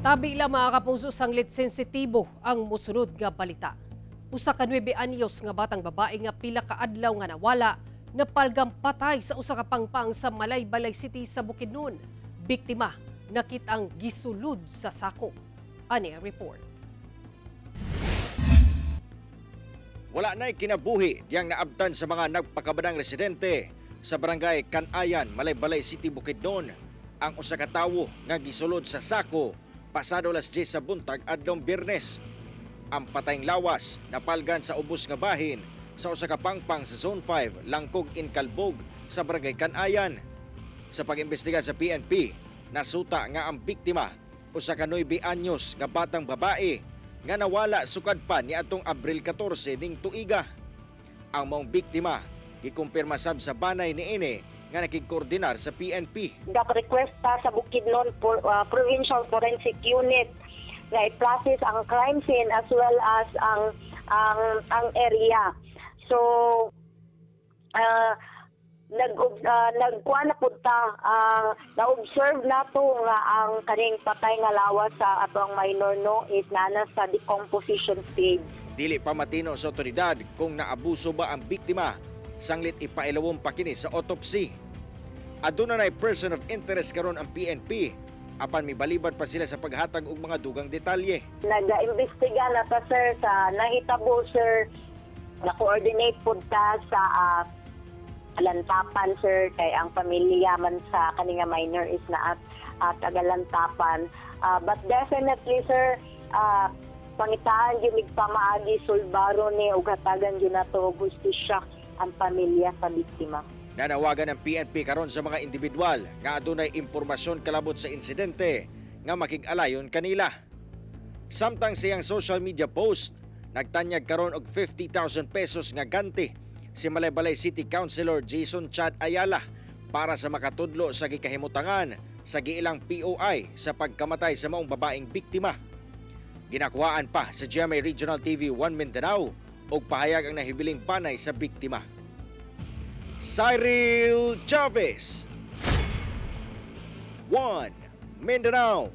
Tabi lang mga kapuso sanglit sensitibo ang musunod nga balita. Usa ka 9 anyos nga batang babae nga pila ka adlaw nga nawala, napalgang patay sa usa ka pangpang sa Malaybalay City sa Bukidnon. Biktima nakitang gisulod sa sako. Ani ang report. Wala na'y kinabuhi diyang naabtan sa mga nagpakabadang residente sa barangay Canayan, Malaybalay City, Bukidnon. Ang usa ka tawo nga gisulod sa sako pasado alas 10 sa buntag adlong Biyernes. Ang patayng lawas napalgan sa ubos nga bahin sa usa ka pangpang sa Zone 5, Langkog, Incalbog sa barangay Canayan. Sa pag-imbestiga sa PNP, nasuta nga ang biktima usa ka 9 anyos nga batang babae nga nawala sukad pa niadtong Abril 14 ning tuiga. Ang maong biktima gikumpirma sab sa banay niini nga nakigkoordinar sa PNP. Nag-request pa sa Bukidnon Provincial Forensic Unit na i-process ang crime scene as well as ang area. So nagkuha na punta, na-observe nato nga ang kaning patay nga lawas sa atong minor is nana sa decomposition stage. Dili pa matino sa otoridad kung naabuso ba ang biktima, sanglit ipailawom pa kini sa autopsy. Aduna nay person of interest karon ang PNP, apan mibalibad pa sila sa paghatag og mga dugang detalye. Nag-imbestiga na ta sir sa nahitabo sir, na-coordinate pud ta sa Lantapan sir, kay ang pamilya man sa kaninga minor is na at Lantapan. But definitely sir, pangitaan yung migpamaagi sulbaro ni ug hatagan yun nato gustisya ang pamilya sa biktima. Nanawagan ng PNP karon sa mga individual nga adunay impormasyon kalabot sa insidente nga makig-alayon kanila. Samtang siyang social media post, nagtanyag karon og 50,000 pesos nga ganti si Malaybalay City Councilor Jason Chad Ayala para sa makatudlo sa gikahimutangan sa giilang POI sa pagkamatay sa maong babaeng biktima. Ginakuhaan pa sa GMA Regional TV 1 Mindanao og pahayag ang nahibiling panay sa biktima. Cyril Chavez, 1 Mindanao.